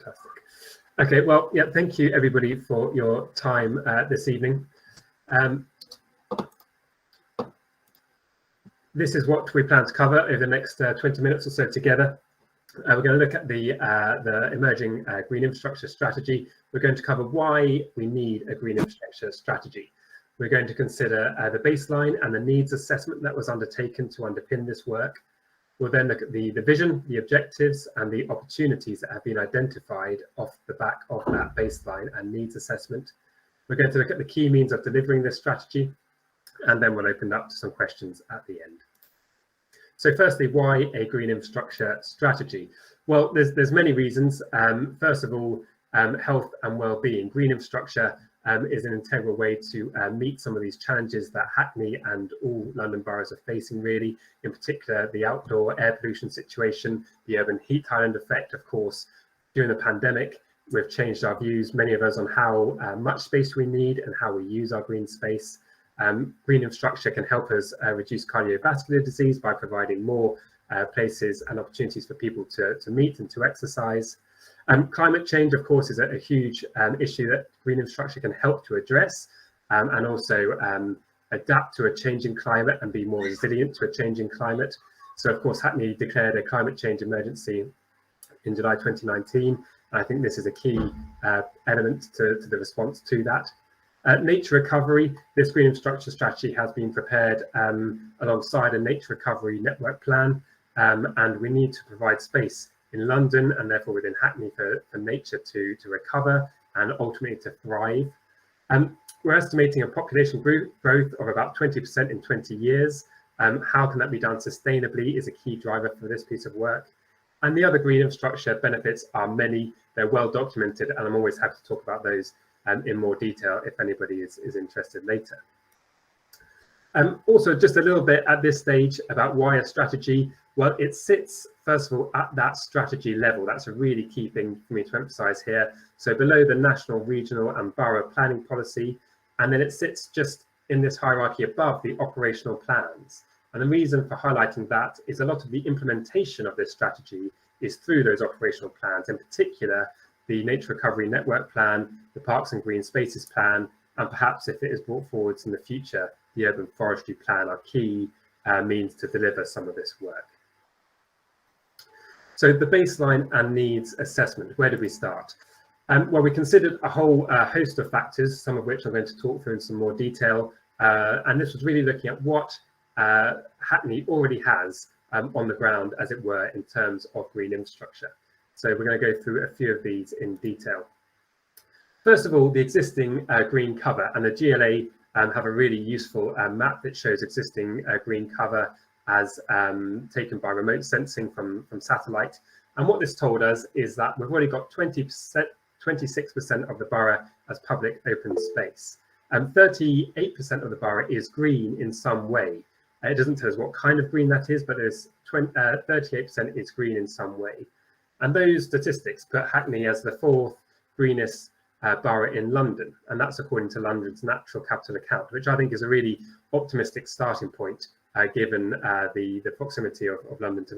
Fantastic. Okay, well, yeah, thank you everybody for your time this evening. This is what we plan to cover over the next 20 minutes or so together. We're going to look at the emerging green infrastructure strategy. We're going to cover why we need a green infrastructure strategy. We're going to consider the baseline and the needs assessment that was undertaken to underpin this work. We'll then look at the vision, the objectives, and the opportunities that have been identified off the back of that baseline and needs assessment. We're going to look at the key means of delivering this strategy, and then we'll open up to some questions at the end. So firstly, why a green infrastructure strategy? Well, there's many reasons. First of all, health and well-being. Green infrastructure is an integral way to meet some of these challenges that Hackney and all London boroughs are facing, really, in particular the outdoor air pollution situation, the urban heat island effect. Of course, during the pandemic, we've changed our views, many of us, on how much space we need and how we use our green space. Green infrastructure can help us reduce cardiovascular disease by providing more places and opportunities for people to meet and to exercise. Climate change, of course, is a huge issue that green infrastructure can help to address, and also adapt to a changing climate and be more resilient to a changing climate. So, of course, Hackney declared a climate change emergency in July 2019. And I think this is a key element to the response to that. Nature recovery. This green infrastructure strategy has been prepared alongside a nature recovery network plan, and we need to provide space in London and therefore within Hackney for nature to recover and ultimately to thrive. We're estimating a population growth of about 20% in 20 years. How can that be done sustainably is a key driver for this piece of work. And the other green infrastructure benefits are many. They're well documented, and I'm always happy to talk about those in more detail if anybody is interested later. Also, just a little bit at this stage about why a strategy. Well, it sits, first of all, at that strategy level. That's a really key thing for me to emphasize here. So below the national, regional and borough planning policy, and then it sits just in this hierarchy above the operational plans. And the reason for highlighting that is a lot of the implementation of this strategy is through those operational plans, in particular, the Nature Recovery Network Plan, the Parks and Green Spaces Plan, and perhaps if it is brought forwards in the future, the Urban Forestry Plan are key means to deliver some of this work. So the baseline and needs assessment, where did we start? Well, we considered a whole host of factors, some of which I'm going to talk through in some more detail. And this was really looking at what Hackney already has on the ground, as it were, in terms of green infrastructure. So we're going to go through a few of these in detail. First of all, the existing green cover, and the GLA have a really useful map that shows existing green cover as taken by remote sensing from satellite. And what this told us is that we've already got 26% of the borough as public open space. 38% of the borough is green in some way. It doesn't tell us what kind of green that is, but there's 38% is green in some way. And those statistics put Hackney as the fourth greenest borough in London, and that's according to London's Natural Capital Account, which I think is a really optimistic starting point, given the proximity of London to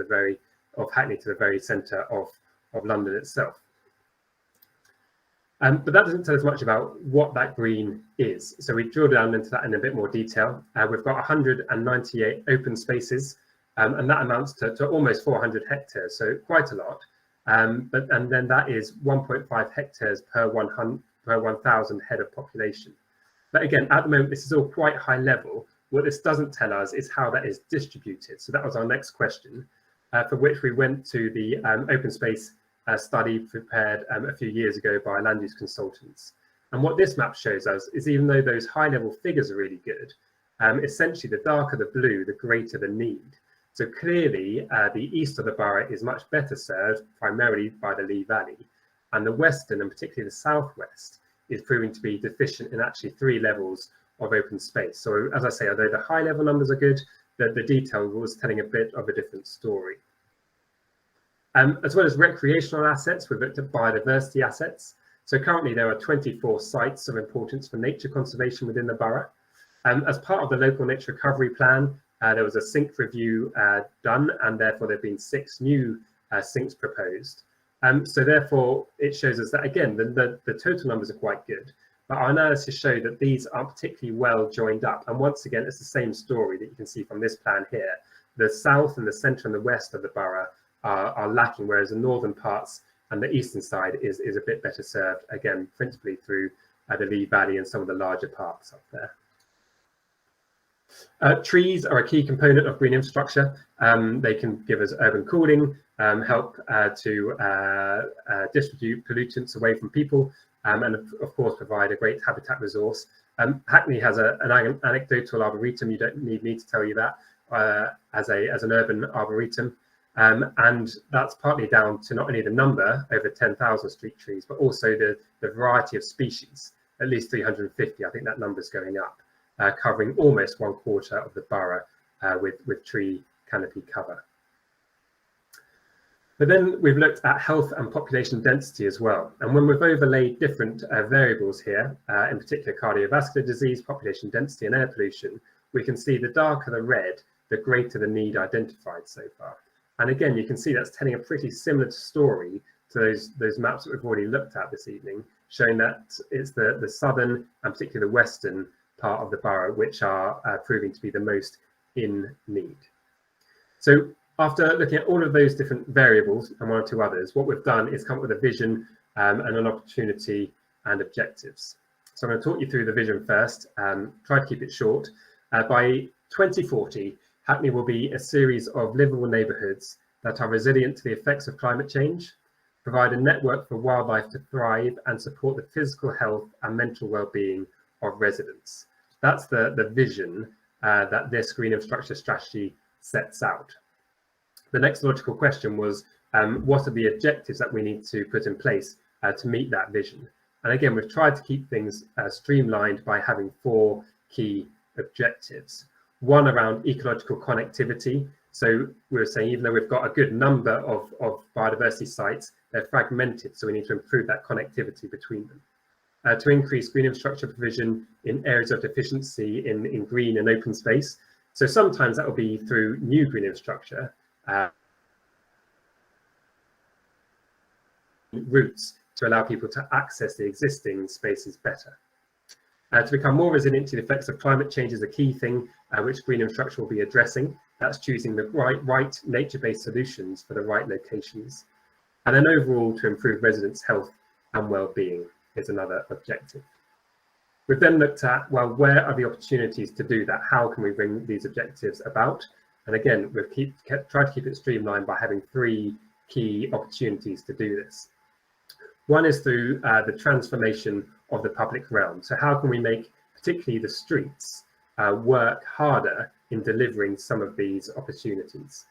Hackney to the very centre of London itself. But that doesn't tell us much about what that green is. So we drill down into that in a bit more detail. We've got 198 open spaces, and that amounts to almost 400 hectares, so quite a lot. And then that is 1.5 hectares per 1,000 head of population. But again, at the moment, this is all quite high level. What this doesn't tell us is how that is distributed. So that was our next question, for which we went to the open space study prepared a few years ago by land use consultants. And what this map shows us is, even though those high level figures are really good, essentially the darker the blue, the greater the need. So clearly the east of the borough is much better served primarily by the Lee Valley, and the western and particularly the southwest is proving to be deficient in actually 3 levels of open space. So as I say, although the high level numbers are good, the detail was telling a bit of a different story. As well as recreational assets, we've looked at biodiversity assets. So currently there are 24 sites of importance for nature conservation within the borough. As part of the local nature recovery plan, there was a sink review done, and therefore there have been 6 new sinks proposed. So therefore, it shows us that, again, the total numbers are quite good, but our analysis showed that these aren't particularly well joined up. And once again, it's the same story that you can see from this plan here. The south and the centre and the west of the borough are lacking, whereas the northern parts and the eastern side is a bit better served, again, principally through the Lee Valley and some of the larger parks up there. Trees are a key component of green infrastructure. They can give us urban cooling, help to distribute pollutants away from people, and of course provide a great habitat resource. Hackney has an anecdotal arboretum. You don't need me to tell you that, as an urban arboretum. And that's partly down to not only the number, over 10,000 street trees, but also the variety of species, at least 350. I think that number's going up, covering almost 1/4 of the borough with tree canopy cover. But then we've looked at health and population density as well. And when we've overlaid different variables here, in particular cardiovascular disease, population density and air pollution, we can see the darker the red, the greater the need identified so far. And again, you can see that's telling a pretty similar story to those maps that we've already looked at this evening, showing that it's the southern and particularly the western part of the borough which are proving to be the most in need. So after looking at all of those different variables and one or two others, what we've done is come up with a vision and an opportunity and objectives. So I'm going to talk you through the vision first, try to keep it short. By 2040, Hackney will be a series of livable neighbourhoods that are resilient to the effects of climate change, provide a network for wildlife to thrive, and support the physical health and mental well-being of residents. That's the vision that this green infrastructure strategy sets out. The next logical question was, what are the objectives that we need to put in place to meet that vision? And again, we've tried to keep things streamlined by having 4 key objectives. One around ecological connectivity. So we were saying, even though we've got a good number of biodiversity sites, they're fragmented, so we need to improve that connectivity between them. To increase green infrastructure provision in areas of deficiency in green and open space. So sometimes that will be through new green infrastructure, routes to allow people to access the existing spaces better. To become more resilient to the effects of climate change is a key thing which green infrastructure will be addressing. That's choosing the right nature-based solutions for the right locations. And then overall, to improve residents' health and well-being is another objective. We've then looked at, well, where are the opportunities to do that? How can we bring these objectives about? And again, we've tried to keep it streamlined by having 3 key opportunities to do this. One is through the transformation of the public realm. So how can we make particularly the streets work harder in delivering some of these opportunities?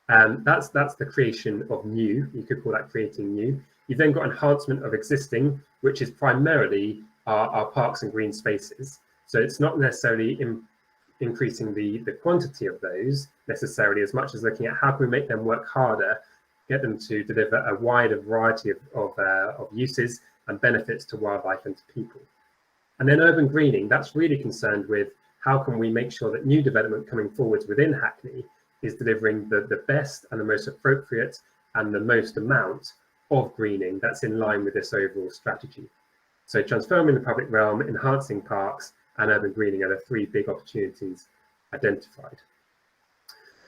That's the creation of new. You could call that creating new. You've then got enhancement of existing, which is primarily our parks and green spaces. So it's not necessarily increasing the quantity of those necessarily, as much as looking at how can we make them work harder, get them to deliver a wider variety of uses and benefits to wildlife and to people. And then urban greening, that's really concerned with how can we make sure that new development coming forwards within Hackney is delivering the best and the most appropriate and the most amount of greening that's in line with this overall strategy. So transforming the public realm, enhancing parks, and urban greening are the 3 big opportunities identified.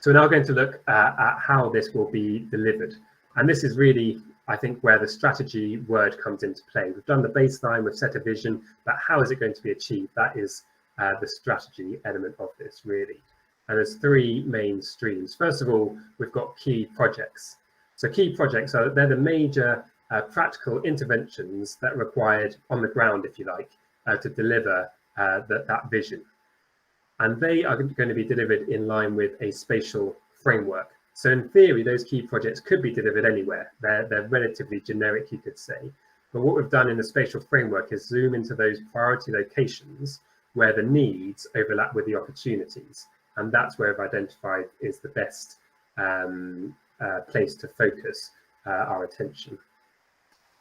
So we're now going to look at how this will be delivered. And this is really, I think, where the strategy word comes into play. We've done the baseline, we've set a vision, but how is it going to be achieved? That is the strategy element of this, really. And there's 3 main streams. First of all, we've got key projects. So key projects they're the major practical interventions that are required on the ground, if you like, to deliver that vision. And they are going to be delivered in line with a spatial framework. So in theory, those key projects could be delivered anywhere. They're relatively generic, you could say. But what we've done in the spatial framework is zoom into those priority locations where the needs overlap with the opportunities. And that's where I've identified is the best place to focus our attention.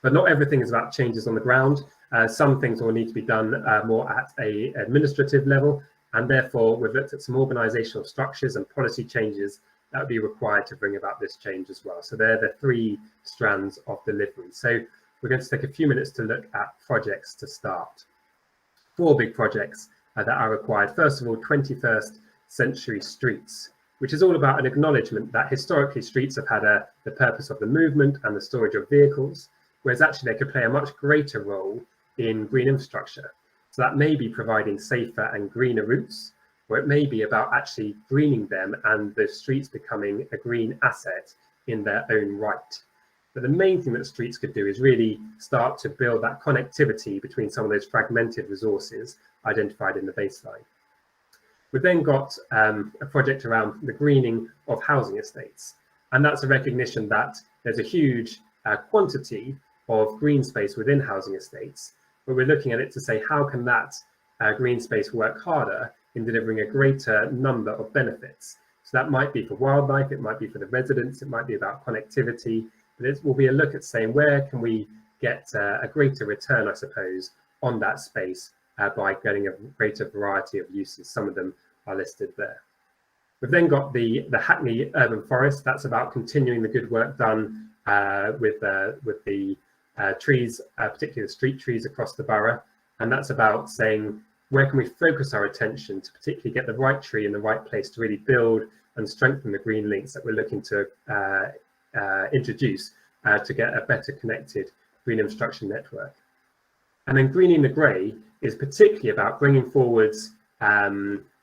But not everything is about changes on the ground. Some things will need to be done more at an administrative level. And therefore, we've looked at some organisational structures and policy changes that would be required to bring about this change as well. So they're the three strands of delivery. So we're going to take a few minutes to look at projects to start. Four big projects that are required. First of all, 21st century streets, which is all about an acknowledgement that historically streets have had the purpose of the movement and the storage of vehicles, whereas actually they could play a much greater role in green infrastructure. So that may be providing safer and greener routes, or it may be about actually greening them and the streets becoming a green asset in their own right. But the main thing that streets could do is really start to build that connectivity between some of those fragmented resources identified in the baseline. We've then got a project around the greening of housing estates. And that's a recognition that there's a huge quantity of green space within housing estates, but we're looking at it to say, how can that green space work harder in delivering a greater number of benefits? So that might be for wildlife, it might be for the residents, it might be about connectivity, but it will be a look at saying, where can we get a greater return, I suppose, on that space by getting a greater variety of uses. Some of them are listed there. We've then got the Hackney urban forest. That's about continuing the good work done with the trees, particularly the street trees across the borough. And that's about saying, where can we focus our attention to particularly get the right tree in the right place to really build and strengthen the green links that we're looking to introduce to get a better connected green infrastructure network. And then greening the grey is particularly about bringing forwards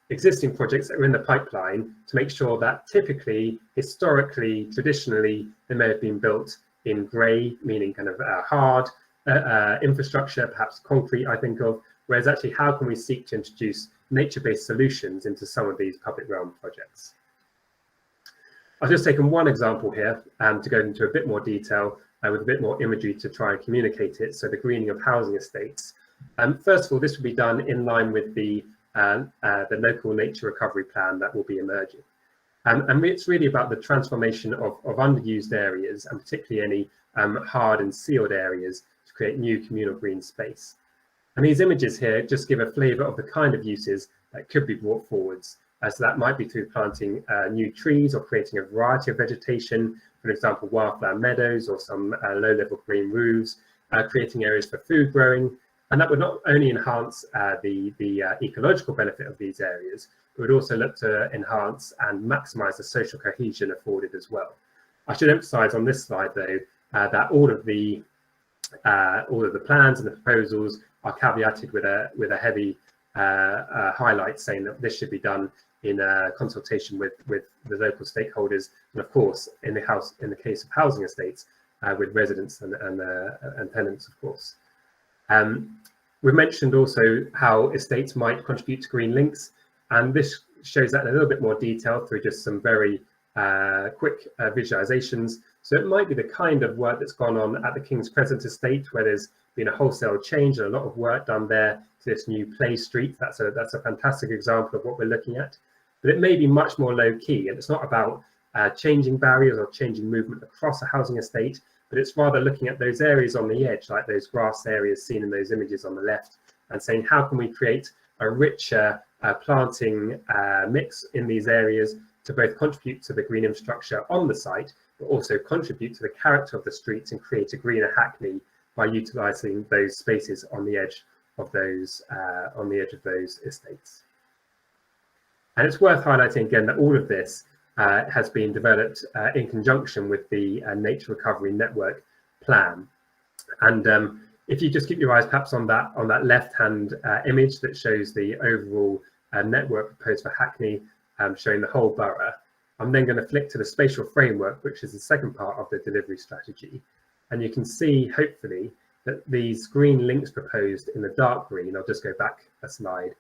existing projects that are in the pipeline to make sure that typically, historically, traditionally, they may have been built in grey, meaning kind of hard infrastructure, perhaps concrete, I think of, whereas actually how can we seek to introduce nature-based solutions into some of these public realm projects? I've just taken one example here to go into a bit more detail with a bit more imagery to try and communicate it. So the greening of housing estates. First of all, this will be done in line with the local nature recovery plan that will be emerging. And it's really about the transformation of underused areas, and particularly any hard and sealed areas, to create new communal green space. And these images here just give a flavour of the kind of uses that could be brought forwards. So that might be through planting new trees or creating a variety of vegetation, for example, wildflower meadows or some low-level green roofs, creating areas for food growing. And that would not only enhance the ecological benefit of these areas, but would also look to enhance and maximise the social cohesion afforded as well. I should emphasise on this slide, though, that all of the plans and the proposals are caveated with a heavy highlight saying that this should be done in consultation with the local stakeholders, and of course, in the case of housing estates, with residents and tenants, of course. We've mentioned also how estates might contribute to green links, and this shows that in a little bit more detail through just some very quick visualizations. So it might be the kind of work that's gone on at the King's Crescent estate, where there's been a wholesale change and a lot of work done there to this new play street. That's a fantastic example of what we're looking at. But it may be much more low key, and it's not about changing barriers or changing movement across a housing estate, but it's rather looking at those areas on the edge, like those grass areas seen in those images on the left, and saying, how can we create a richer planting mix in these areas to both contribute to the green infrastructure on the site, but also contribute to the character of the streets and create a greener Hackney by utilising those spaces on the edge of those estates. And it's worth highlighting again that all of this has been developed in conjunction with the Nature Recovery Network plan. And if you just keep your eyes perhaps on that left-hand image that shows the overall network proposed for Hackney, showing the whole borough, I'm then going to flick to the spatial framework, which is the second part of the delivery strategy. And you can see, hopefully, that these green links proposed in the dark green, I'll just go back a slide,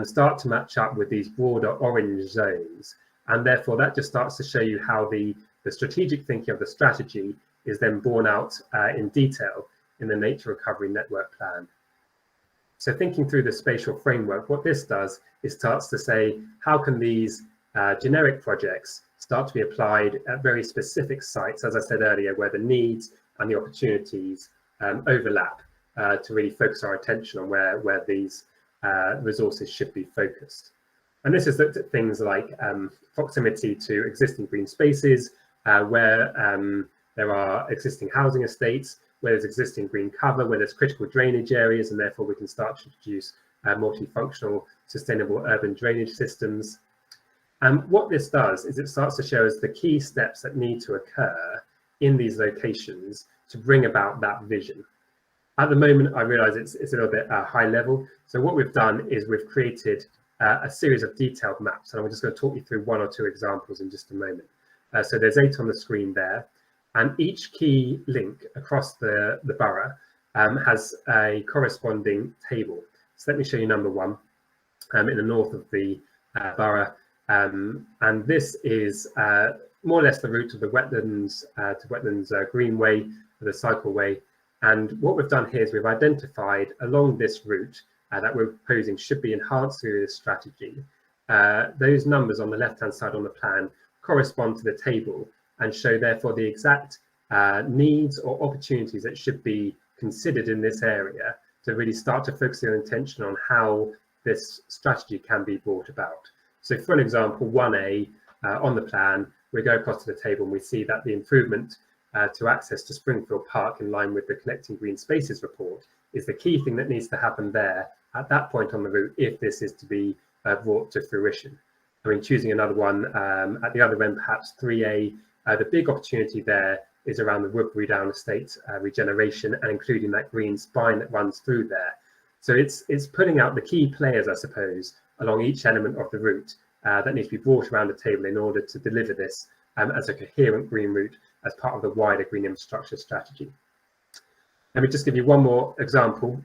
start to match up with these broader orange zones. And therefore, that just starts to show you how the strategic thinking of the strategy is then borne out in detail in the Nature Recovery Network plan. So thinking through the spatial framework, what this does is starts to say, how can these generic projects start to be applied at very specific sites, as I said earlier, where the needs and the opportunities overlap to really focus our attention on where these resources should be focused. And this has looked at things like proximity to existing green spaces, where there are existing housing estates, where there's existing green cover, where there's critical drainage areas, and therefore we can start to introduce multifunctional, sustainable urban drainage systems. And what this does is it starts to show us the key steps that need to occur in these locations to bring about that vision. At the moment, I realize it's a little bit high level. So what we've done is we've created a series of detailed maps, and I'm just going to talk you through one or two examples in just a moment. So there's 8 on the screen there, and each key link across the borough has a corresponding table. So let me show you number 1 in the north of the borough. And this is more or less the route of the wetlands to wetlands greenway, the cycleway. And what we've done here is we've identified along this route that we're proposing should be enhanced through this strategy. Those numbers on the left-hand side on the plan correspond to the table and show therefore the exact needs or opportunities that should be considered in this area to really start to focus your attention on how this strategy can be brought about. So for an example, 1A on the plan, we go across to the table and we see that the improvement to access to Springfield Park in line with the Connecting Green Spaces report is the key thing that needs to happen there at that point on the route if this is to be brought to fruition. I mean, choosing another one at the other end, perhaps 3A, the big opportunity there is around the Woodbury Down Estate regeneration and including that green spine that runs through there. So it's putting out the key players, I suppose, along each element of the route that needs to be brought around the table in order to deliver this as a coherent green route as part of the wider green infrastructure strategy. Let me just give you one more example.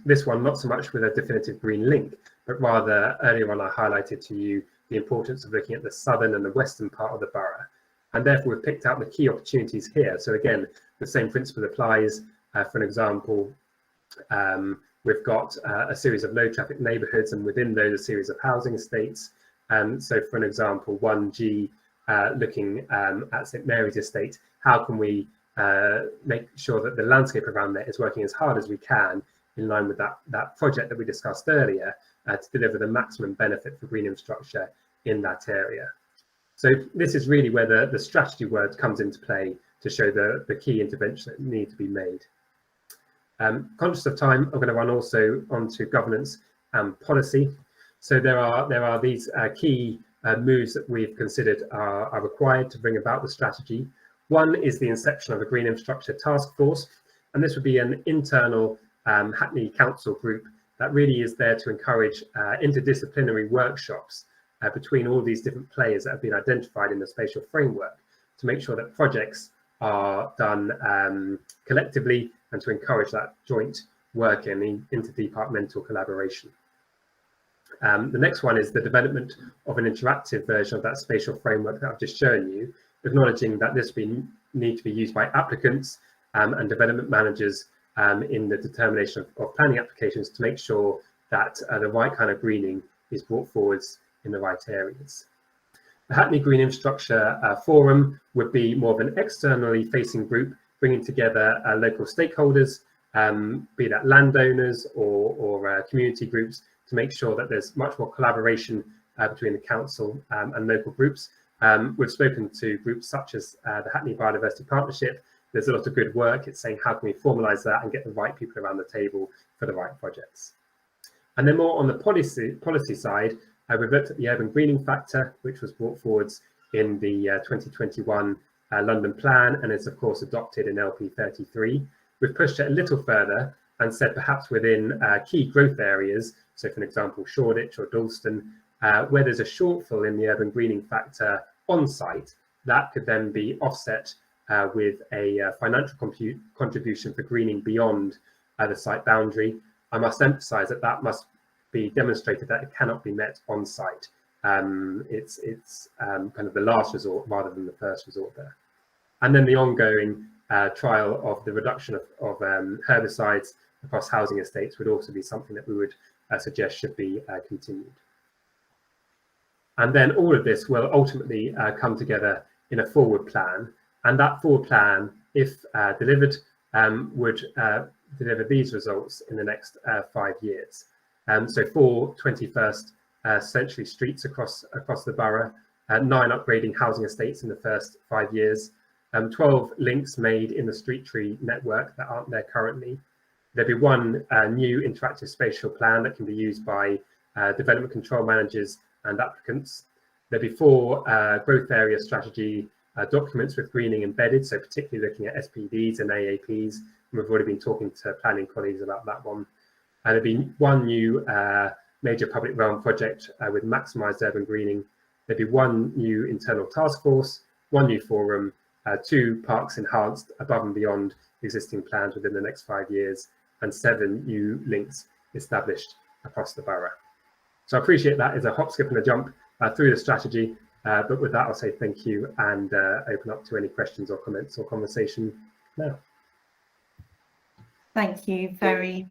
This one, not so much with a definitive green link, but rather earlier on I highlighted to you the importance of looking at the southern and the western part of the borough. And therefore we've picked out the key opportunities here. So again, the same principle applies. For an example, we've got a series of low traffic neighbourhoods and within those a series of housing estates. So for an example, 1G, looking at St Mary's Estate, how can we make sure that the landscape around there is working as hard as we can in line with that project that we discussed earlier to deliver the maximum benefit for green infrastructure in that area. So this is really where the strategy word comes into play to show the key interventions that need to be made. Conscious of time, I'm going to run also onto governance and policy. So there are these key moves that we've considered are required to bring about the strategy. One is the inception of a green infrastructure task force, and this would be an internal Hackney Council group that really is there to encourage interdisciplinary workshops between all these different players that have been identified in the spatial framework to make sure that projects are done collectively and to encourage that joint work and interdepartmental collaboration. The next one is the development of an interactive version of that spatial framework that I've just shown you, acknowledging that this need to be used by applicants and development managers in the determination of planning applications to make sure that the right kind of greening is brought forwards in the right areas. The Hackney Green Infrastructure Forum would be more of an externally facing group, bringing together local stakeholders, be that landowners or community groups, to make sure that there's much more collaboration between the council and local groups. We've spoken to groups such as the Hackney Biodiversity Partnership. There's a lot of good work. It's saying how can we formalise that and get the right people around the table for the right projects. And then more on the policy side, we've looked at the urban greening factor, which was brought forwards in the 2021 London plan and is of course adopted in LP 33. We've pushed it a little further and said perhaps within key growth areas, so for example Shoreditch or Dalston, where there's a shortfall in the urban greening factor on site, that could then be offset with a financial contribution for greening beyond the site boundary. I must emphasise that must be demonstrated that it cannot be met on site. It's kind of the last resort rather than the first resort there. And then the ongoing trial of the reduction of herbicides across housing estates would also be something that we would suggest should be continued. And then all of this will ultimately come together in a forward plan. And that forward plan, if delivered, would deliver these results in the next 5 years. So for 21st century streets across the borough, 9 upgrading housing estates in the first 5 years, 12 links made in the street tree network that aren't there currently. There'll be 1 new interactive spatial plan that can be used by development control managers and applicants. There'll be 4 growth area strategy documents with greening embedded, so particularly looking at SPVs and AAPs. And we've already been talking to planning colleagues about that one. And there'll be 1 new major public realm project with maximised urban greening. There'll be 1 new internal task force, 1 new forum, 2 parks enhanced above and beyond existing plans within the next 5 years, and 7 new links established across the borough. So I appreciate that as a hop, skip and a jump through the strategy. But with that, I'll say thank you and open up to any questions or comments or conversation now. Thank you very